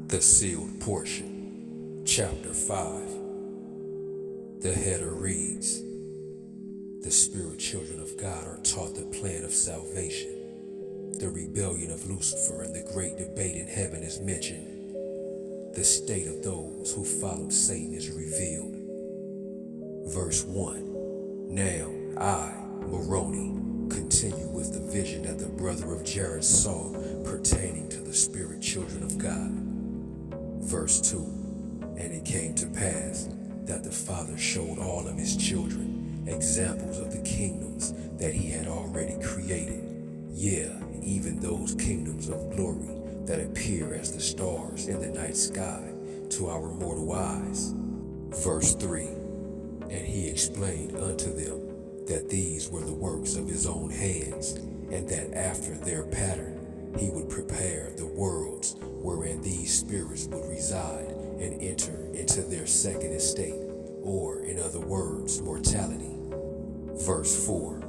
The Sealed Portion, Chapter 5. The header reads, the spirit children of God are taught the plan of salvation. The rebellion of Lucifer and the great debate in heaven is mentioned. The state of those who followed Satan is revealed. Verse 1. Now I, Moroni, continue with the vision that the brother of Jared saw pertaining to the spirit children of God. Verse 2. And it came to pass that the Father showed all of his children examples of the kingdoms that he had already created, yeah, even those kingdoms of glory that appear as the stars in the night sky to our mortal eyes. Verse 3. And he explained unto them that these were the works of his own hands, and that after their pattern he would prepare the worlds wherein these spirits would reside and enter into their second estate, or in other words, mortality. Verse 4.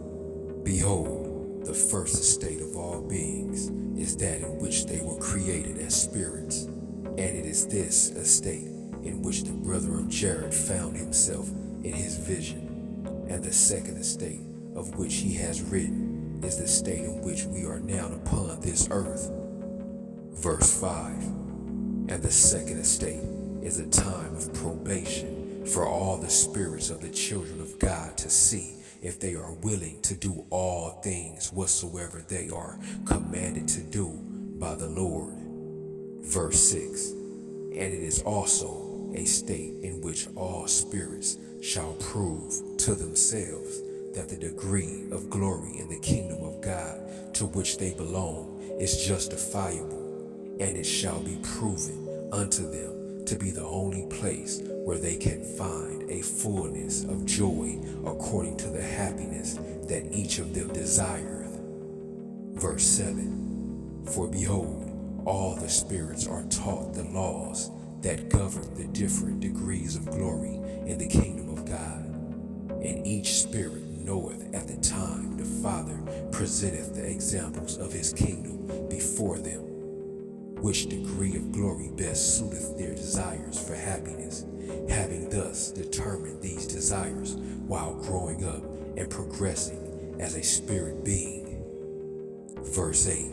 Behold, the first estate of all beings is that in which they were created as spirits, and it is this estate in which the brother of Jared found himself in his vision, and the second estate of which he has written is the state in which we are now upon this earth. Verse 5. And the second estate is a time of probation for all the spirits of the children of God to see if they are willing to do all things whatsoever they are commanded to do by the Lord. Verse 6. And it is also a state in which all spirits shall prove to themselves that the degree of glory in the kingdom of God to which they belong is justifiable, and it shall be proven unto them to be the only place where they can find a fullness of joy according to the happiness that each of them desireth. Verse 7. For behold, all the spirits are taught the laws that govern the different degrees of glory in the kingdom of God, and each spirit knoweth at the time the Father presenteth the examples of his kingdom before them, which degree of glory best suiteth their desires for happiness, having thus determined these desires while growing up and progressing as a spirit being. Verse 8.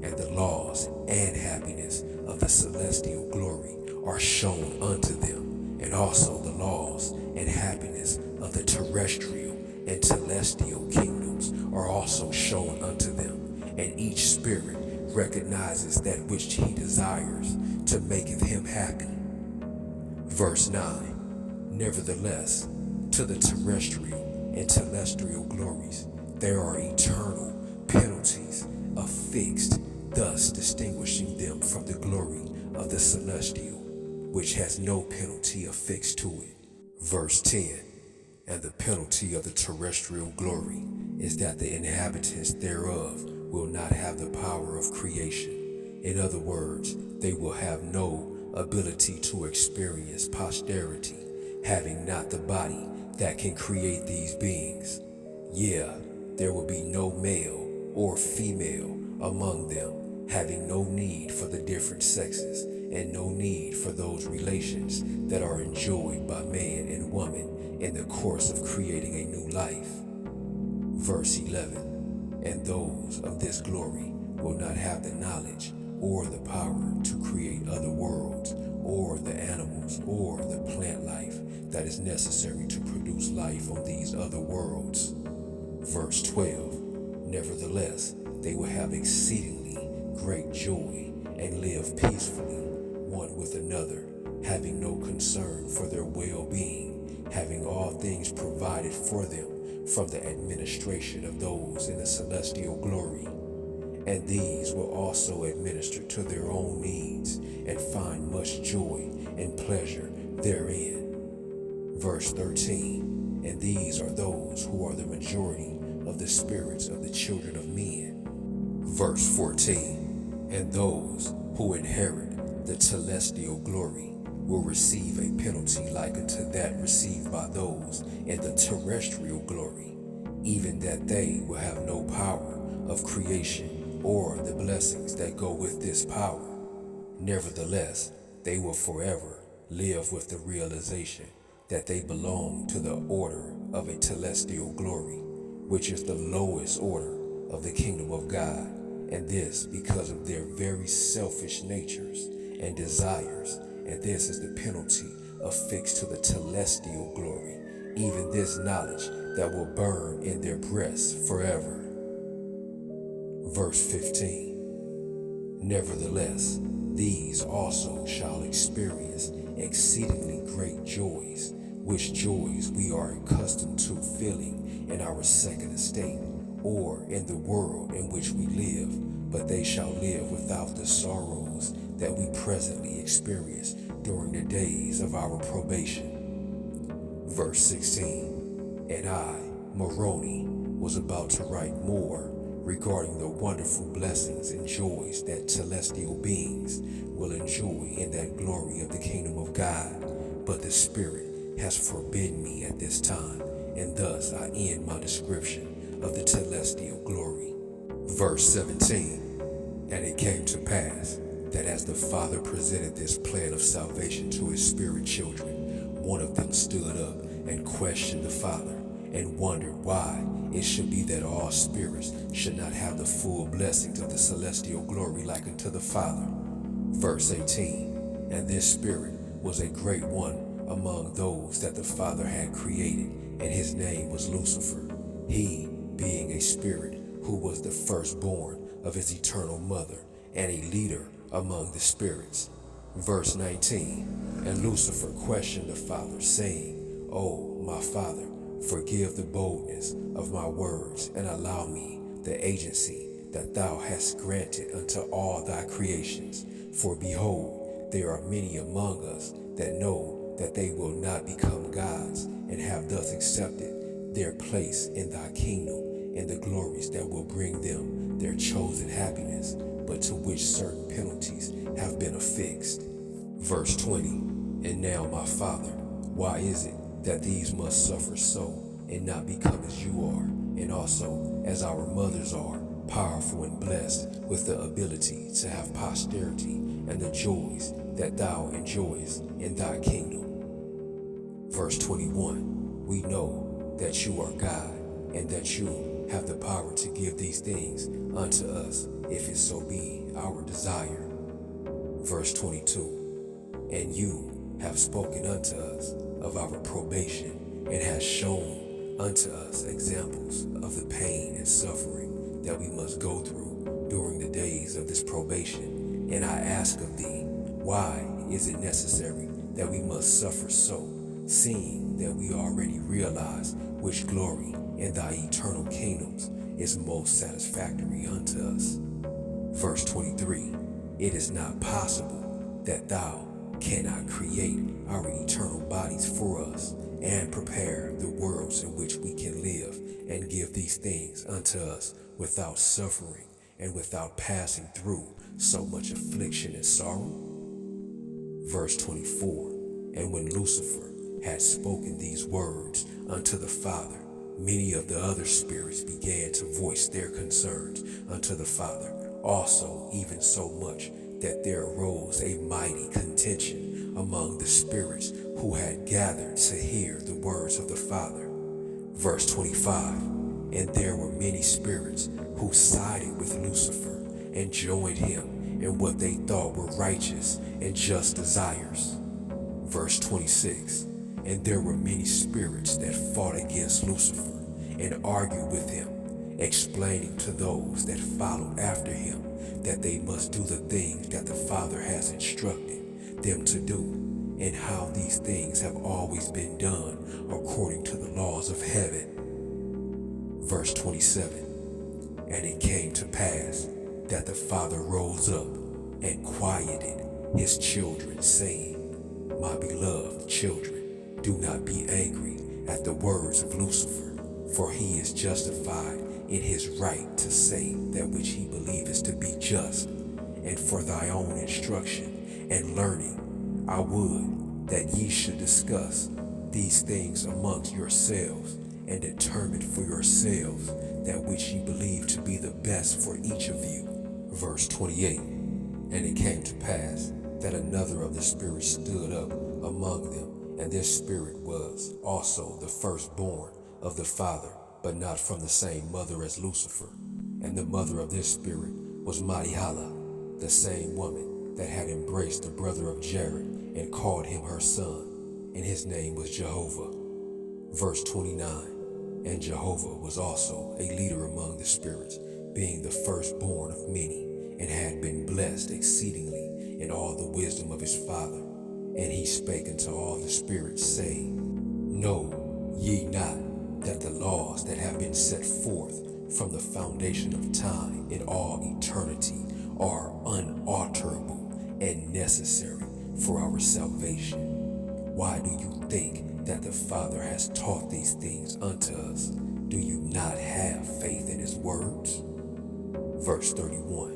And the laws and happiness of the celestial glory are shown unto them, and also the laws and happiness of the terrestrial and celestial kingdoms are also shown unto them, and each spirit recognizes that which he desires to maketh him happy. Verse 9. Nevertheless, to the terrestrial and celestial glories there are eternal penalties affixed, thus distinguishing them from the glory of the celestial, which has no penalty affixed to it. Verse 10. And the penalty of the terrestrial glory is that the inhabitants thereof will not have the power of creation. In other words, they will have no ability to experience posterity, having not the body that can create these beings. Yeah, there will be no male or female among them, having no need for the different sexes, and no need for those relations that are enjoyed by man and woman in the course of creating a new life. Verse 11. And those of this glory will not have the knowledge or the power to create other worlds, or the animals or the plant life that is necessary to produce life on these other worlds. Verse 12. Nevertheless, they will have exceedingly great joy and live peacefully one with another, having no concern for their well-being, having all things provided for them from the administration of those in the celestial glory. And these will also administer to their own needs and find much joy and pleasure therein. Verse 13. And these are those who are the majority of the spirits of the children of men. Verse 14. And those who inherit the celestial glory will receive a penalty like unto that received by those in the terrestrial glory, even that they will have no power of creation or the blessings that go with this power. Nevertheless, they will forever live with the realization that they belong to the order of a celestial glory, which is the lowest order of the kingdom of God, and this because of their very selfish natures and desires, and this is the penalty affixed to the celestial glory, even this knowledge that will burn in their breasts forever. Verse 15. Nevertheless, these also shall experience exceedingly great joys, which joys we are accustomed to feeling in our second estate, or in the world in which we live, but they shall live without the sorrows that we presently experience during the days of our probation. Verse 16. And I, Moroni, was about to write more regarding the wonderful blessings and joys that celestial beings will enjoy in that glory of the kingdom of God, but the Spirit has forbidden me at this time, and thus I end my description of the celestial glory. Verse 17. And it came to pass that as the Father presented this plan of salvation to his spirit children, one of them stood up and questioned the Father and wondered why it should be that all spirits should not have the full blessings of the celestial glory like unto the Father. Verse 18. And this spirit was a great one among those that the Father had created, and his name was Lucifer, he being a spirit who was the firstborn of his eternal mother, and a leader among the spirits. Verse 19. And Lucifer questioned the Father, saying, O my Father, forgive the boldness of my words, and allow me the agency that thou hast granted unto all thy creations. For behold, there are many among us that know that they will not become gods, and have thus accepted their place in thy kingdom, and the glories that will bring them their chosen happiness, but to which certain penalties have been affixed. Verse 20. And now, my Father, why is it that these must suffer so, and not become as you are, and also as our mothers are, powerful and blessed with the ability to have posterity and the joys that thou enjoyest in thy kingdom? Verse 21. We know that you are God, and that you have the power to give these things unto us, if it so be our desire. Verse 22. And you have spoken unto us of our probation, and has shown unto us examples of the pain and suffering that we must go through during the days of this probation. And I ask of thee, why is it necessary that we must suffer so, seeing that we already realize which glory in thy eternal kingdoms is most satisfactory unto us? Verse 23. It is not possible that thou cannot create our eternal bodies for us, and prepare the worlds in which we can live, and give these things unto us without suffering and without passing through so much affliction and sorrow? Verse 24. And when Lucifer had spoken these words unto the Father, many of the other spirits began to voice their concerns unto the Father also, even so much that there arose a mighty contention among the spirits who had gathered to hear the words of the Father. Verse 25. And there were many spirits who sided with Lucifer, and joined him in what they thought were righteous and just desires. Verse 26. And there were many spirits that fought against Lucifer, and argued with him, explaining to those that followed after him that they must do the things that the Father has instructed them to do, and how these things have always been done according to the laws of heaven. Verse 27. And it came to pass that the Father rose up and quieted his children, saying, My beloved children, do not be angry at the words of Lucifer, for he is justified in his right to say that which he believeth to be just. And for thy own instruction and learning, I would that ye should discuss these things amongst yourselves, and determine for yourselves that which ye believe to be the best for each of you. Verse 28. And it came to pass that another of the spirits stood up among them, and this spirit was also the firstborn of the father, but not from the same mother as Lucifer. And the mother of this spirit was Marihala, the same woman that had embraced the brother of Jared and called him her son, and his name was Jehovah. Verse 29, and Jehovah was also a leader among the spirits, being the firstborn of many, and had been blessed exceedingly in all the wisdom of his father. And he spake unto all the spirits, saying, Know ye not that the laws that have been set forth from the foundation of time in all eternity are unalterable and necessary for our salvation? Why do you think that the Father has taught these things unto us? Do you not have faith in his words? Verse 31,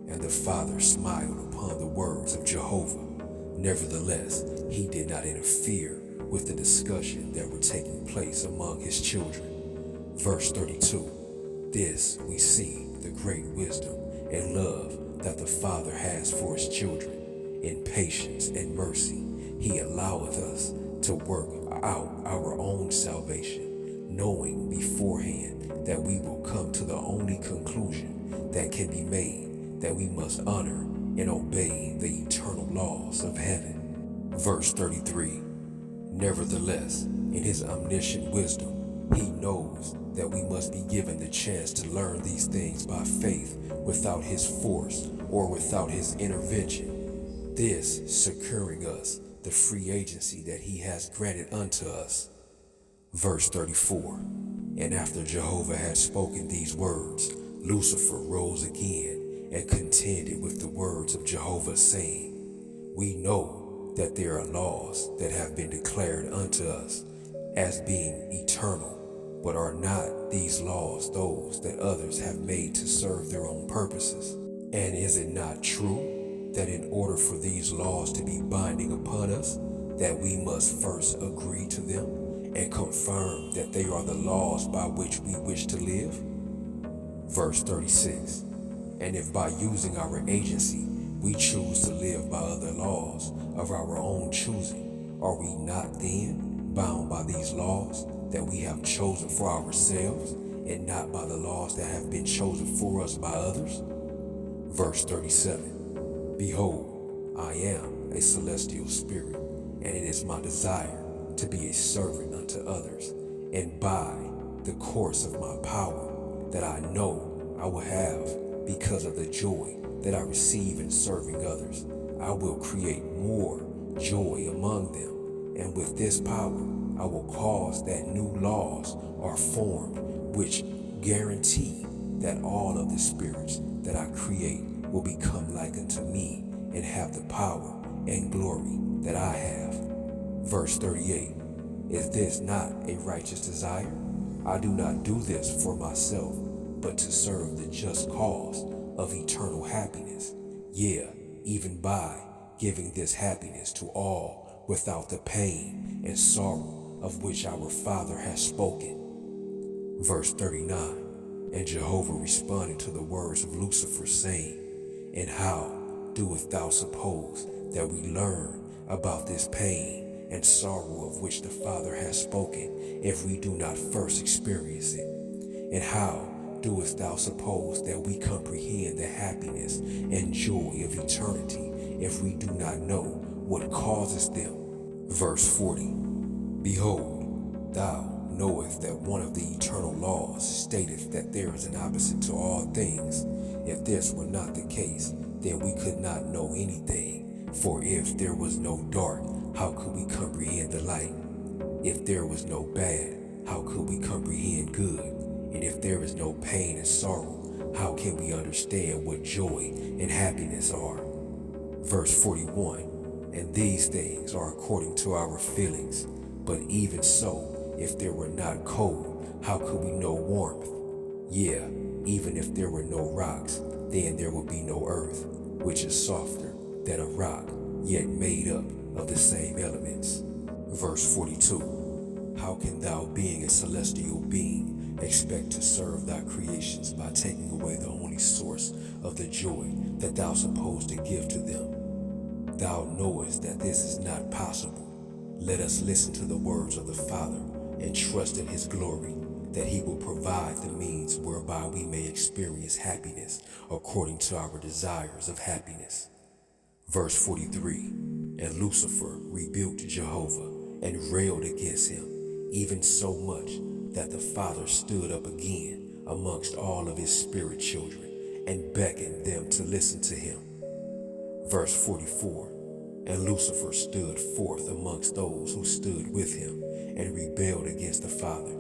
and the Father smiled upon the words of Jehovah. Nevertheless, he did not interfere with the discussion that were taking place among his children. Verse 32, this we see the great wisdom and love that the Father has for his children. In patience and mercy, he alloweth us to work out our own salvation, knowing beforehand that we will come to the only conclusion that can be made, that we must honor and obey the eternal laws of heaven. Verse 33, nevertheless, in his omniscient wisdom, he knows that we must be given the chance to learn these things by faith without his force or without his intervention, this securing us the free agency that he has granted unto us. Verse 34, and after Jehovah had spoken these words, Lucifer rose again and contended with the words of Jehovah, saying, We know that there are laws that have been declared unto us as being eternal, but are not these laws those that others have made to serve their own purposes? And is it not true that in order for these laws to be binding upon us, that we must first agree to them and confirm that they are the laws by which we wish to live? Verse 36, and if by using our agency we choose to live by other laws of our own choosing, are we not then bound by these laws that we have chosen for ourselves, and not by the laws that have been chosen for us by others? Verse 37, behold, I am a celestial spirit, and it is my desire to be a servant unto others, and by the course of my power that I know I will have because of the joy that I receive in serving others, I will create more joy among them, and with this power I will cause that new laws are formed which guarantee that all of the spirits that I create will become like unto me and have the power and glory that I have. Verse 38, is this not a righteous desire? I do not do this for myself, but to serve the just cause of eternal happiness, yea, even by giving this happiness to all without the pain and sorrow of which our Father has spoken. Verse 39, and Jehovah responded to the words of Lucifer, saying, and how doest thou suppose that we learn about this pain and sorrow of which the Father has spoken, if we do not first experience it? And how doest thou suppose that we comprehend the happiness and joy of eternity, if we do not know what causes them? Verse 40, behold, thou knowest that one of the eternal laws stateth that there is an opposite to all things. If this were not the case, then we could not know anything. For if there was no dark, how could we comprehend the light? If there was no bad, how could we comprehend good? And if there is no pain and sorrow, how can we understand what joy and happiness are? Verse 41, and these things are according to our feelings. But even so, if there were not cold, how could we know warmth? Yeah, even if there were no rocks, then there would be no earth, which is softer than a rock, yet made up of the same elements. Verse 42, how can thou, being a celestial being, expect to serve thy creations by taking away the only source of the joy that thou supposed to give to them. Thou knowest that this is not possible. Let us listen to the words of the Father and trust in his glory, that he will provide the means whereby we may experience happiness according to our desires of happiness. Verse 43, and Lucifer rebuked Jehovah and railed against him, even so much that the Father stood up again amongst all of his spirit children and beckoned them to listen to him. Verse 44, and Lucifer stood forth amongst those who stood with him and rebelled against the Father.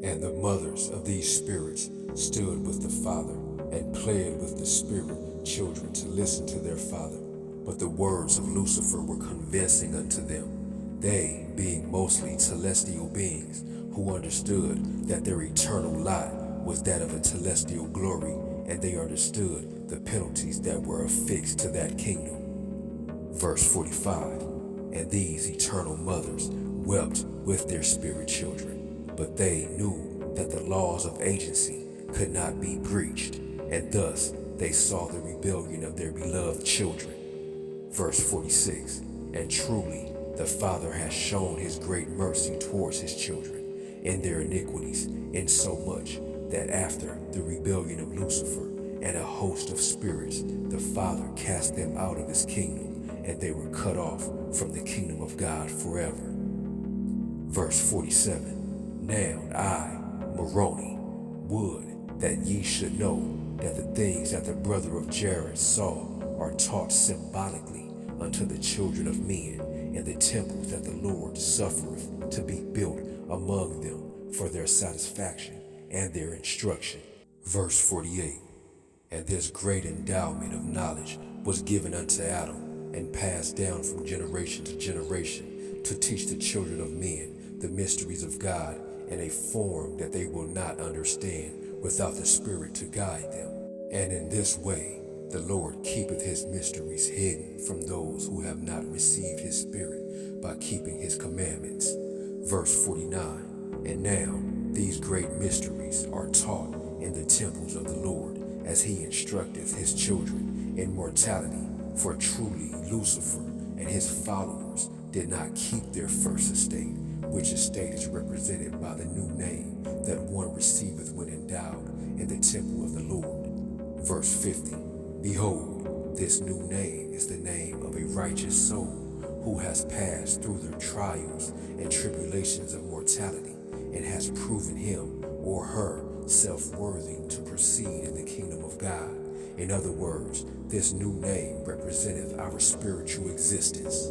And the mothers of these spirits stood with the Father and pled with the spirit children to listen to their father. But the words of Lucifer were convincing unto them, they being mostly celestial beings who understood that their eternal lot was that of a celestial glory, and they understood the penalties that were affixed to that kingdom. Verse 45, and these eternal mothers wept with their spirit children, but they knew that the laws of agency could not be breached, and thus they saw the rebellion of their beloved children. Verse 46, and truly the Father has shown his great mercy towards his children in their iniquities, in so much that after the rebellion of Lucifer and a host of spirits, the Father cast them out of his kingdom, and they were cut off from the kingdom of God forever. Verse 47, now I, Moroni, would that ye should know that the things that the brother of Jared saw are taught symbolically unto the children of men in the temples that the Lord suffereth to be built among them for their satisfaction and their instruction. Verse 48, and this great endowment of knowledge was given unto Adam and passed down from generation to generation to teach the children of men the mysteries of God in a form that they will not understand without the Spirit to guide them. And in this way the Lord keepeth his mysteries hidden from those who have not received his Spirit by keeping his commandments. Verse 49, and now these great mysteries are taught in the temples of the Lord, as he instructeth his children in mortality. For truly Lucifer and his followers did not keep their first estate, which estate is represented by the new name that one receiveth when endowed in the temple of the Lord. Verse 50, behold, this new name is the name of a righteous soul who has passed through the trials and tribulations of mortality and has proven him or her self-worthy to proceed in the kingdom of God. In other words, this new name representeth our spiritual existence.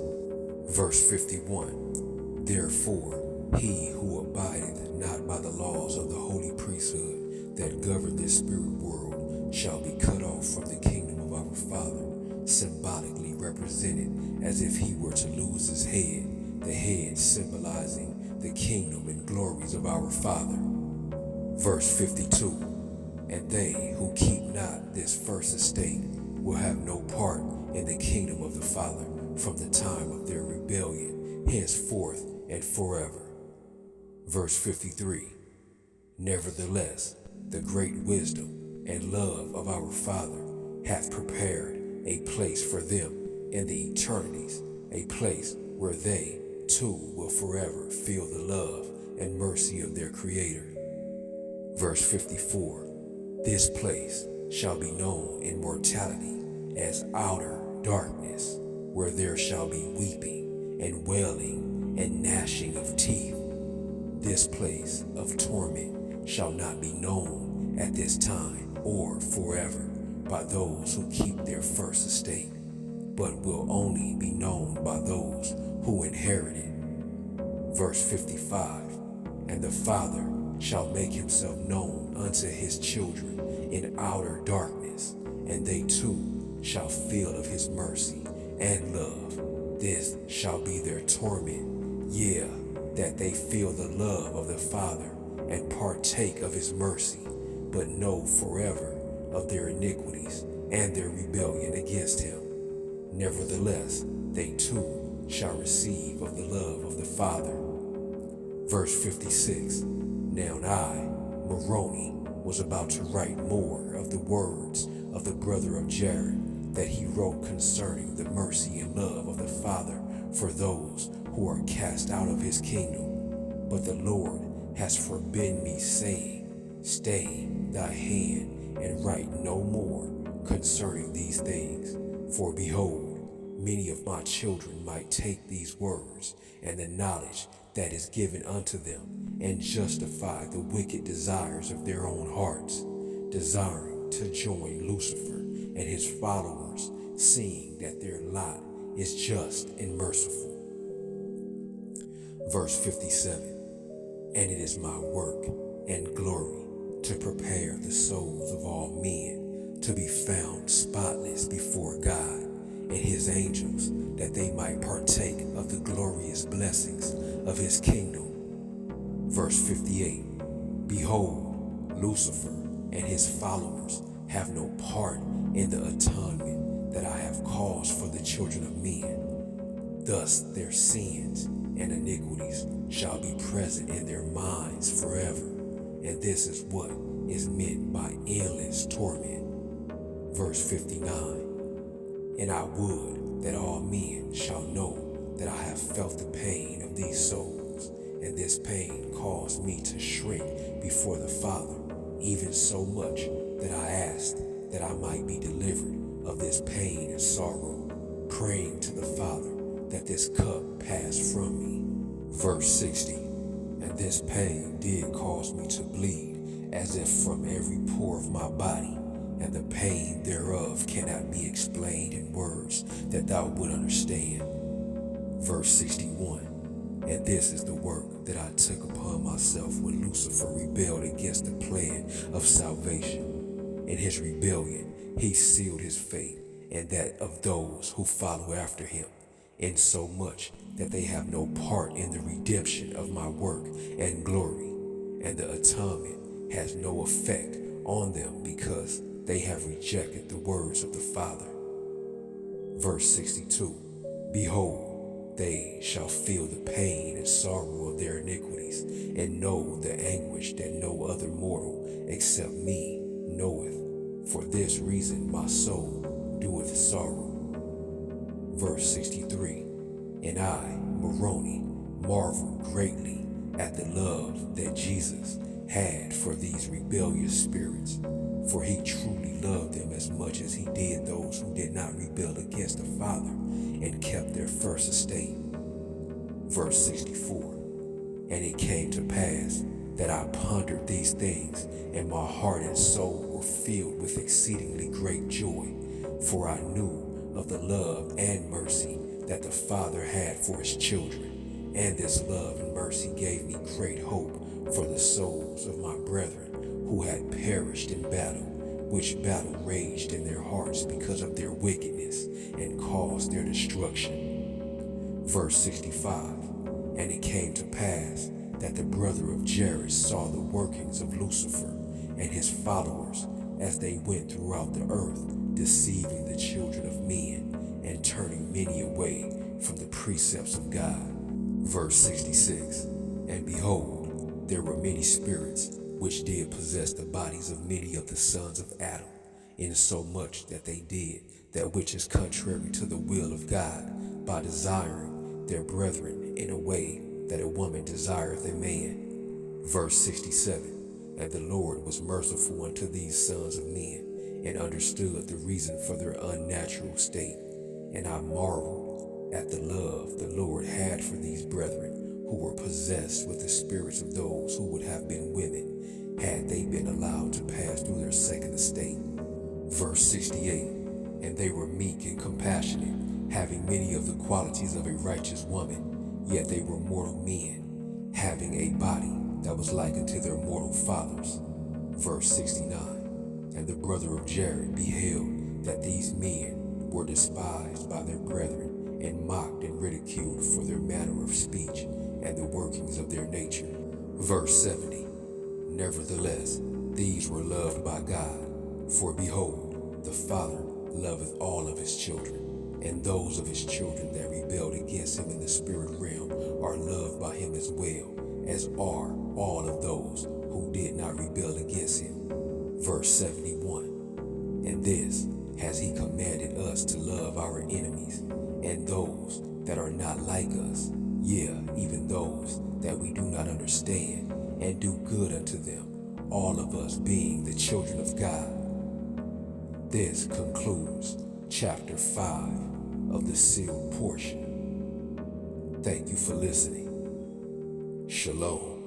Verse 51, therefore he who abideth not by the laws of the holy priesthood that govern this spirit world shall be cut off from the kingdom of our Father, symbolically represented as if he were to lose his head, the head symbolizing the kingdom and glories of our Father. Verse 52, and they who keep not this first estate will have no part in the kingdom of the Father from the time of their rebellion, henceforth and forever. Verse 53, nevertheless, the great wisdom and love of our Father hath prepared a place for them in the eternities, a place where they too will forever feel the love and mercy of their Creator. Verse 54, this place shall be known in mortality as outer darkness, where there shall be weeping and wailing and gnashing of teeth. This place of torment shall not be known at this time or forever by those who keep their first estate, but will only be known by those who inherit it. Verse 55, and the Father shall make himself known unto his children in outer darkness, and they too shall feel of his mercy and love. This shall be their torment, yeah, that they feel the love of the Father and partake of his mercy, but know forever of their iniquities and their rebellion against him. Nevertheless, they too shall receive of the love of the Father. Verse 56, now I, Moroni was about to write more of the words of the brother of Jared that he wrote concerning the mercy and love of the Father for those who are cast out of his kingdom. But the Lord has forbidden me, saying, Stay thy hand and write no more concerning these things. For behold, many of my children might take these words and the knowledge that is given unto them, and justify the wicked desires of their own hearts, desiring to join Lucifer and his followers, seeing that their lot is just and merciful. Verse 57, And it is my work and glory to prepare the souls of all men to be found spotless before God and his angels, that they might partake of the glorious blessings of his kingdom. Verse 58, Behold, Lucifer and his followers have no part in the atonement that I have caused for the children of men. Thus their sins and iniquities shall be present in their minds forever, and this is what is meant by endless torment. Verse 59, And I would that all men shall know that I have felt the pain of these souls, and this pain caused me to shrink before the Father, even so much that I asked that I might be delivered of this pain and sorrow, praying to the Father that this cup pass from me. Verse 60, And this pain did cause me to bleed as if from every pore of my body, and the pain thereof cannot be explained in words that thou would understand. Verse 61, And this is the work that I took upon myself when Lucifer rebelled against the plan of salvation. In his rebellion, he sealed his fate and that of those who follow after him, insomuch that they have no part in the redemption of my work and glory, and the atonement has no effect on them because they have rejected the words of the Father. Verse 62, Behold, they shall feel the pain and sorrow of their iniquities, and know the anguish that no other mortal except me knoweth. For this reason my soul doeth sorrow. Verse 63, And I, Moroni, marveled greatly at the love that Jesus had for these rebellious spirits, for he truly loved them as much as he did those who did not rebel against the Father and kept their first estate. Verse 64, And it came to pass that I pondered these things, and my heart and soul were filled with exceedingly great joy, for I knew of the love and mercy that the Father had for his children, and this love and mercy gave me great hope for the souls of my brethren who had perished in battle, which battle raged in their hearts because of their wickedness and caused their destruction. Verse 65, And it came to pass that the brother of Jared saw the workings of Lucifer and his followers as they went throughout the earth, deceiving the children of men and turning many away from the precepts of God. Verse 66, And behold, there were many spirits which did possess the bodies of many of the sons of Adam, insomuch that they did that which is contrary to the will of God, by desiring their brethren in a way that a woman desireth a man. Verse 67, And the Lord was merciful unto these sons of men, and understood the reason for their unnatural state. And I marveled at the love the Lord had for these brethren who were possessed with the spirits of those who would have been women, had they been allowed to pass through their second estate. Verse 68, And they were meek and compassionate, having many of the qualities of a righteous woman, yet they were mortal men, having a body that was like unto their mortal fathers. Verse 69, And the brother of Jared beheld that these men were despised by their brethren, and mocked and ridiculed for their manner of speech and the workings of their nature. Verse 70, Nevertheless, these were loved by God, for behold, the Father loveth all of his children, and those of his children that rebelled against him in the spirit realm are loved by him as well, as are all of those who who did not rebel against him. Verse 71. And this has he commanded us, to love our enemies and those that are not like us, yeah, even those that we do not understand, and do good unto them, all of us being the children of God. This concludes chapter 5 of the sealed portion. Thank you for listening. Shalom.